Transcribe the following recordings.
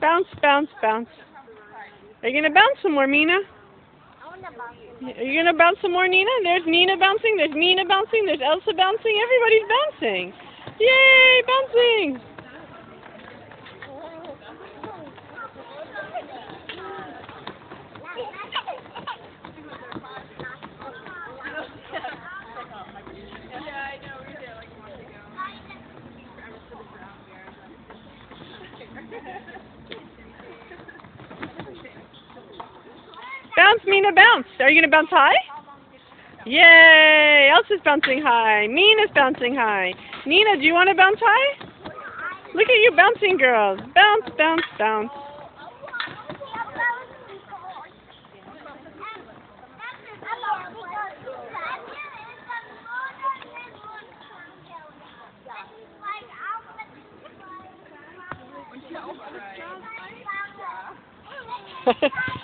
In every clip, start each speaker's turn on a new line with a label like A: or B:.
A: Bounce, bounce, bounce. Are you going to bounce some more, Mina? Are you going to bounce some more, Nina? There's Nina bouncing. There's Mina bouncing. There's Elsa bouncing. Everybody's bouncing. Yay, bouncing. Bounce, Mina, bounce. Are you going to bounce high? Yay! Elsa's bouncing high. Mina's bouncing high. Nina, do you want to bounce high? Look at you bouncing, girls. Bounce, bounce, bounce.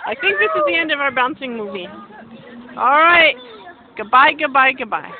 A: I think this is the end of our bouncing movie. All right. Goodbye, goodbye, goodbye.